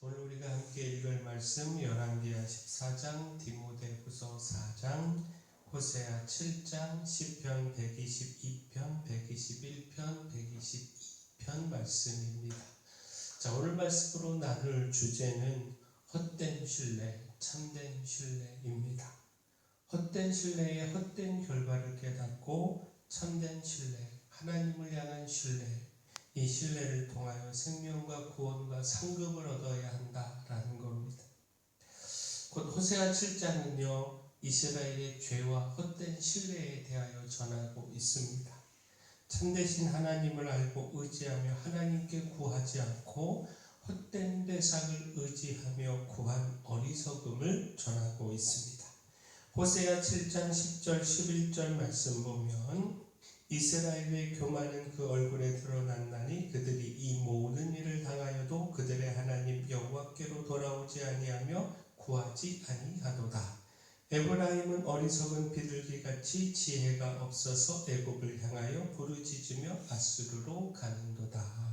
오늘 우리가 함께 읽을 말씀 열왕기하 14장, 디모데후서 4장, 호세아 7장, 시편 122편, 121편, 122편 말씀입니다. 자, 오늘 말씀으로 나눌 주제는 헛된 신뢰, 참된 신뢰입니다. 헛된 신뢰의 헛된 결과를 깨닫고 참된 신뢰, 하나님을 향한 신뢰, 이 신뢰를 통하여 생명과 구원과 상급을 얻어야 한다라는 겁니다. 곧 호세아 7장은요, 이스라엘의 죄와 헛된 신뢰에 대하여 전하고 있습니다. 참되신 하나님을 알고 의지하며 하나님께 구하지 않고 헛된 대상을 의지하며 구한 어리석음을 전하고 있습니다. 호세아 7장 10절 11절 말씀 보면 이스라엘의 교만은 그 얼굴에 드러났나니 그들이 이 모든 일을 당하여도 그들의 하나님 여호와께로 돌아오지 아니하며 구하지 아니하도다. 에브라임은 어리석은 비둘기같이 지혜가 없어서 애굽을 향하여 부르짖으며 아수르로 가는도다.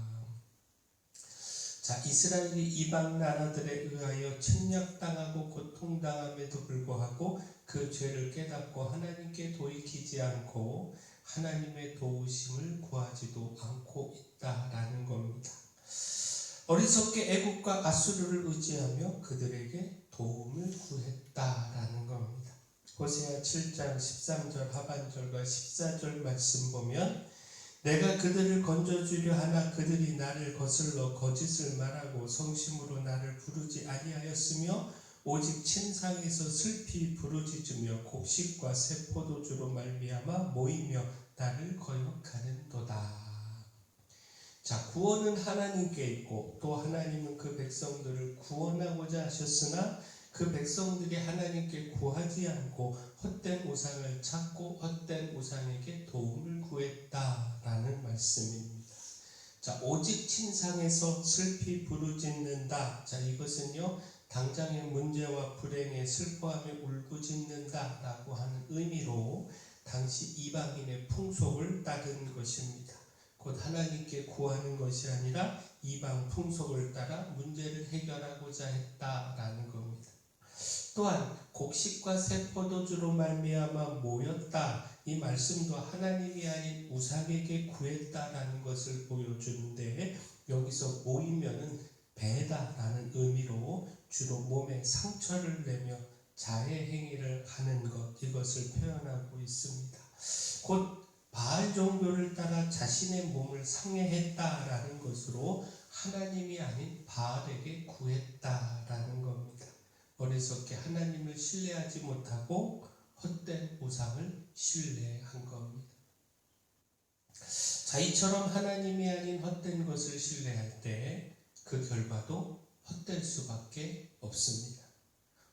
자, 이스라엘이 이방 나라들에 의하여 침략당하고 고통당함에도 불구하고 그 죄를 깨닫고 하나님께 돌이키지 않고 하나님의 도우심을 구하지도 않고 있다라는 겁니다. 어리석게 애굽과 아수르를 의지하며 그들에게 도움을 구했다라는 겁니다. 호세아 7장 13절 하반절과 14절 말씀 보면 내가 그들을 건져주려 하나 그들이 나를 거슬러 거짓을 말하고 성심으로 나를 부르지 아니하였으며 오직 침상에서 슬피 부르짖으며 곡식과 새 포도주로 말미암아 모이며 나를 거역하는도다. 자, 구원은 하나님께 있고 또 하나님은 그 백성들을 구원하고자 하셨으나 그 백성들이 하나님께 구하지 않고 헛된 우상을 찾고 헛된 우상에게 도움을 구했다라는 말씀입니다. 자, 오직 침상에서 슬피 부르짖는다. 자, 이것은요, 당장의 문제와 불행에 슬퍼하며 울부짖는다라고 하는 의미로 당시 이방인의 풍속을 따른 것입니다. 곧 하나님께 구하는 것이 아니라 이방 풍속을 따라 문제를 해결하고자 했다라는 겁니다. 또한 곡식과 새 포도주로 말미암아 모였다. 이 말씀도 하나님이 아닌 우상에게 구했다라는 것을 보여주는데 여기서 모이면은 배다라는 의미로 주로 몸에 상처를 내며 자해 행위를 하는 것, 이것을 표현하고 있습니다. 곧 바알 종교를 따라 자신의 몸을 상해했다라는 것으로 하나님이 아닌 바알에게 구했다라는 겁니다. 어리석게 하나님을 신뢰하지 못하고 헛된 우상을 신뢰한 겁니다. 자, 이처럼 하나님이 아닌 헛된 것을 신뢰할 때 그 결과도 헛될 수밖에 없습니다.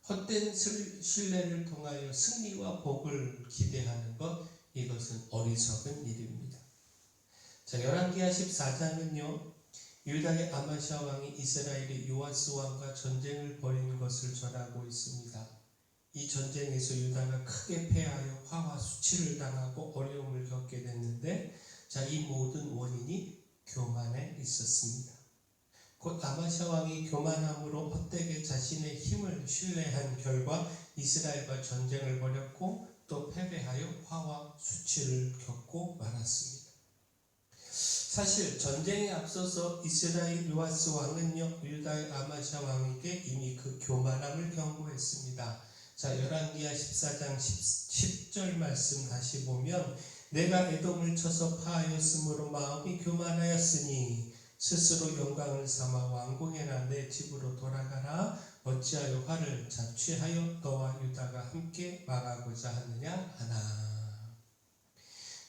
헛된 신뢰를 통하여 승리와 복을 기대하는 것, 이것은 어리석은 일입니다. 자, 열왕기하 14장은요, 유다의 아마시아 왕이 이스라엘의 요아스 왕과 전쟁을 벌이는 것을 전하고 있습니다. 이 전쟁에서 유다가 크게 패하여 화와 수치를 당하고 어려움을 겪게 됐는데, 자, 이 모든 원인이 교만에 있었습니다. 곧 아마시아 왕이 교만함으로 헛되게 자신의 힘을 신뢰한 결과 이스라엘과 전쟁을 벌였고 또 패배하여 화와 수치를 겪고 말았습니다. 사실 전쟁에 앞서서 이스라엘 요아스 왕은요, 유다의 아마시아 왕에게 이미 그 교만함을 경고했습니다. 자, 열왕기하 14장 10절 말씀 다시 보면 내가 에돔을 쳐서 파하였으므로 마음이 교만하였으니 스스로 영광을 삼아 왕궁에나 내 집으로 돌아가라. 어찌하여 화를 자취하여 너와 유다가 함께 망하고자 하느냐 하나.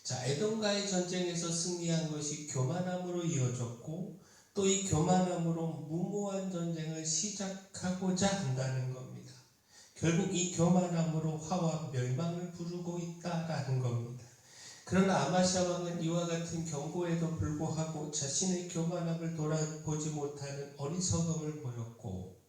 자, 에돔과의 전쟁에서 승리한 것이 교만함으로 이어졌고 또 이 교만함으로 무모한 전쟁을 시작하고자 한다는 겁니다. 결국 이 교만함으로 화와 멸망을 부르고 있다라는 겁니다. 그러나 아마시아 왕은 이와 같은 경고에도 불구하고 자신의 교만함을 돌아보지 못하는 어리석음을 보였고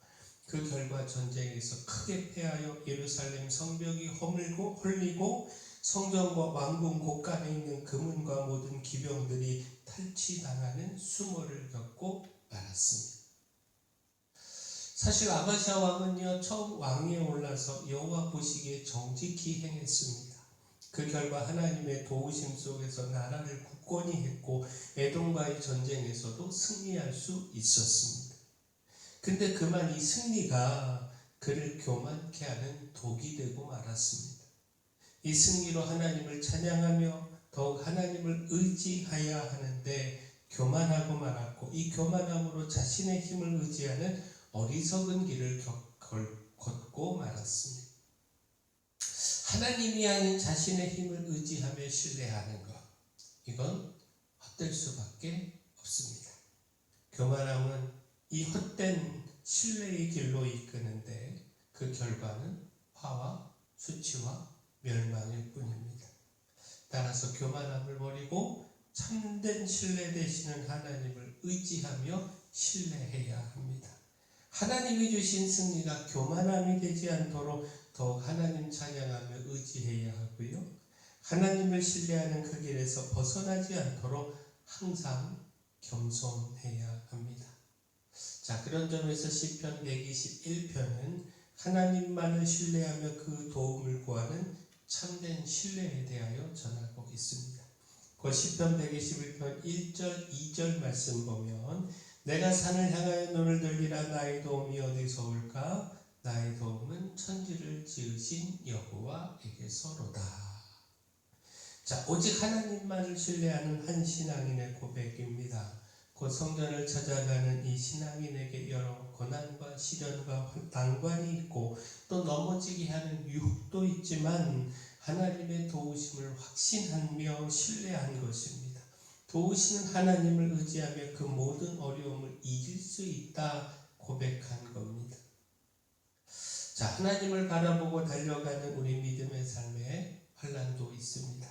그 결과 전쟁에서 크게 패하여 예루살렘 성벽이 헐리고 성전과 왕궁 곳간에 있는 금은과 모든 기병들이 탈취당하는 수모를 겪고 말았습니다. 사실 아바샤 왕은요, 처음 왕위에 올라서 여호와 보시기에 정직히 행했습니다. 그 결과 하나님의 도우심 속에서 나라를 굳건히 했고 에돔과의 전쟁에서도 승리할 수 있었습니다. 근데 그만 이 승리가 그를 교만케 하는 독이 되고 말았습니다. 이 승리로 하나님을 찬양하며 더욱 하나님을 의지하여야 하는데 교만하고 말았고, 이 교만함으로 자신의 힘을 의지하는 어리석은 길을 걷고 말았습니다. 하나님이 아닌 자신의 힘을 의지하며 신뢰하는 것, 이건 헛될 수밖에 없습니다. 교만함은 이 헛된 신뢰의 길로 이끄는데 그 결과는 화와 수치와 멸망일 뿐입니다. 따라서 교만함을 버리고 참된 신뢰 되시는 하나님을 의지하며 신뢰해야 합니다. 하나님이 주신 승리가 교만함이 되지 않도록 더욱 하나님 찬양하며 의지해야 하고요. 하나님을 신뢰하는 그 길에서 벗어나지 않도록 항상 겸손해야 합니다. 자, 그런 점에서 시편 121편은 하나님만을 신뢰하며 그 도움을 구하는 참된 신뢰에 대하여 전하고 있습니다. 그 시편 121편 1절 2절 말씀 보면 내가 산을 향하여 눈을 들리라 나의 도움이 어디서 올까? 나의 도움은 천지를 지으신 여호와에게서로다. 자, 오직 하나님만을 신뢰하는 한 신앙인의 고백입니다. 곧 성전을 찾아가는 이 신앙인에게 여러 고난과 시련과 난관이 있고 또 넘어지게 하는 유혹도 있지만 하나님의 도우심을 확신하며 신뢰한 것입니다. 도우시는 하나님을 의지하며 그 모든 어려움을 이길 수 있다 고백한 겁니다. 자, 하나님을 바라보고 달려가는 우리 믿음의 삶에 환난도 있습니다.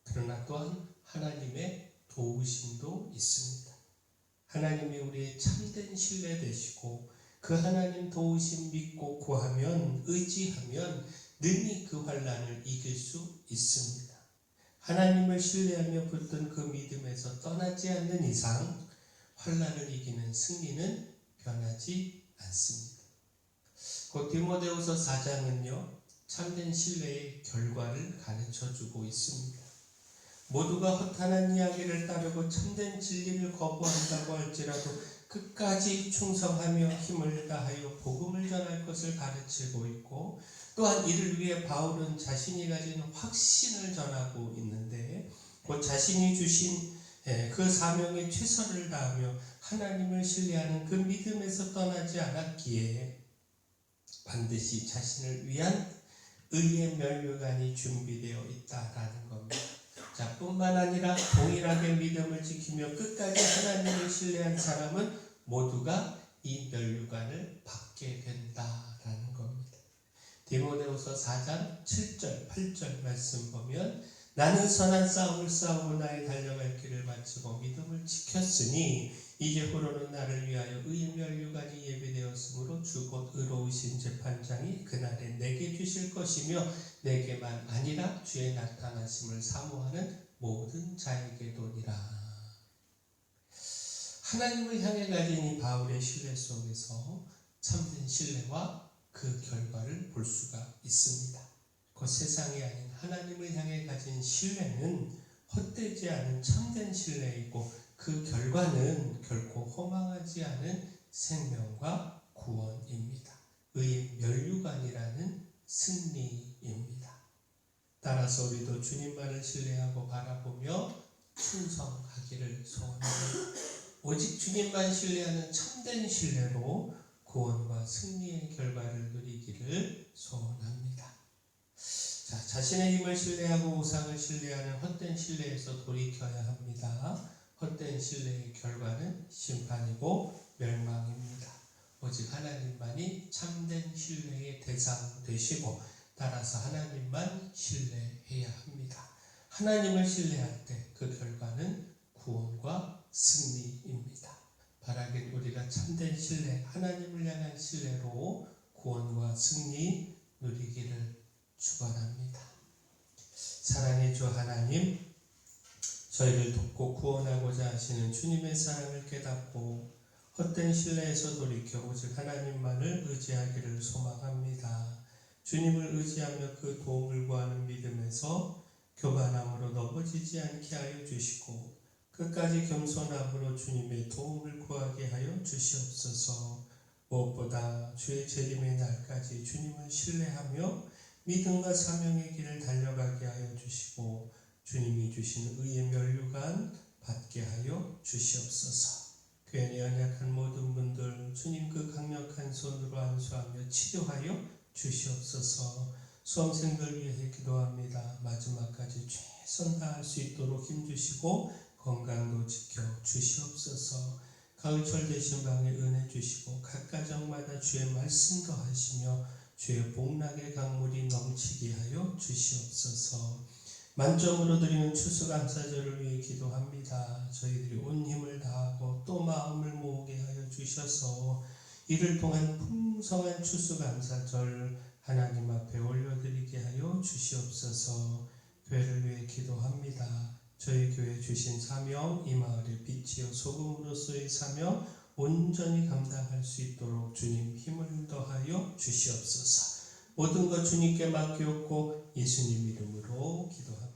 그러나 또한 하나님의 도우심도 있습니다. 하나님이 우리의 참된 신뢰 되시고 그 하나님 도우심 믿고 구하면 의지하면 능히 그 환난을 이길 수 있습니다. 하나님을 신뢰하며 붙든 그 믿음에서 떠나지 않는 이상 환난을 이기는 승리는 변하지 않습니다. 곧 디모데후서 4장은요, 참된 신뢰의 결과를 가르쳐주고 있습니다. 모두가 허탄한 이야기를 따르고 참된 진리를 거부한다고 할지라도 끝까지 충성하며 힘을 다하여 복음을 전할 것을 가르치고 있고, 또한 이를 위해 바울은 자신이 가진 확신을 전하고 있는데 곧 자신이 주신 그 사명에 최선을 다하며 하나님을 신뢰하는 그 믿음에서 떠나지 않았기에 반드시 자신을 위한 의의 면류관이 준비되어 있다라는 겁니다. 자, 뿐만 아니라 동일하게 믿음을 지키며 끝까지 하나님을 신뢰한 사람은 모두가 이 면류관을 받게 된다라는 겁니다. 디모데후서 4장 7절 8절 말씀 보면 나는 선한 싸움을 싸우고 나의 달려갈 길을 마치고 믿음을 지켰으니 이제 후로는 나를 위하여 의의 면류관이 예비되었으므로 주 곧 의로우신 재판장이 그날에 내게 주실 것이며 내게만 아니라 주의 나타나심을 사모하는 모든 자에게도니라. 하나님을 향해 가진 이 바울의 신뢰 속에서 참된 신뢰와 그 결과를 볼 수가 있습니다. 그 세상이 아닌 하나님을 향해 가진 신뢰는 헛되지 않은 참된 신뢰이고 그 결과는 결코 허망하지 않은 생명과 구원입니다. 의의 면류관이라는 승리입니다. 따라서 우리도 주님만을 신뢰하고 바라보며 충성하기를 소원합니다. 오직 주님만 신뢰하는 참된 신뢰로 구원과 승리의 결과를 누리기를 소원합니다. 자, 자신의 힘을 신뢰하고 우상을 신뢰하는 헛된 신뢰에서 돌이켜야 합니다. 헛된 신뢰의 결과는 심판이고 멸망입니다. 오직 하나님만이 참된 신뢰의 대상 되시고 따라서 하나님만 신뢰해야 합니다. 하나님을 신뢰할 때 그 결과는 구원과 승리입니다. 바라긴 우리가 참된 신뢰, 하나님을 향한 신뢰로 구원과 승리 누리기를 축원합니다. 사랑의 주 하나님, 저희를 돕고 구원하고자 하시는 주님의 사랑을 깨닫고 헛된 신뢰에서 돌이켜 오직 하나님만을 의지하기를 소망합니다. 주님을 의지하며 그 도움을 구하는 믿음에서 교만함으로 넘어지지 않게 하여 주시고 끝까지 겸손함으로 주님의 도움을 구하게 하여 주시옵소서. 무엇보다 주의 재림의 날까지 주님을 신뢰하며 믿음과 사명의 길을 달려가게 하여 주시고 주님이 주신 의의 면류관 받게 하여 주시옵소서. 교회 연약한 모든 분들 주님 그 강력한 손으로 안수하며 치료하여 주시옵소서. 수험생들 위해 기도합니다. 마지막까지 최선 다할 수 있도록 힘주시고 건강도 지켜 주시옵소서. 가을철 되신 방에 은혜 주시고 각 가정마다 주의 말씀 더하시며 주의 복락의 강물이 넘치게 하여 주시옵소서. 만점으로 드리는 추수감사절을 위해 기도합니다. 저희들이 온 힘을 다하고 또 마음을 모으게 하여 주셔서 이를 통한 풍성한 추수감사절 하나님 앞에 올려드리게 하여 주시옵소서. 교회를 위해 기도합니다. 저희 교회 주신 사명, 이 마을의 빛이요 소금으로서의 사명 온전히 감당할 수 있도록 주님 힘을 더하여 주시옵소서. 모든 것 주님께 맡기옵고 예수님 이름으로 기도합니다.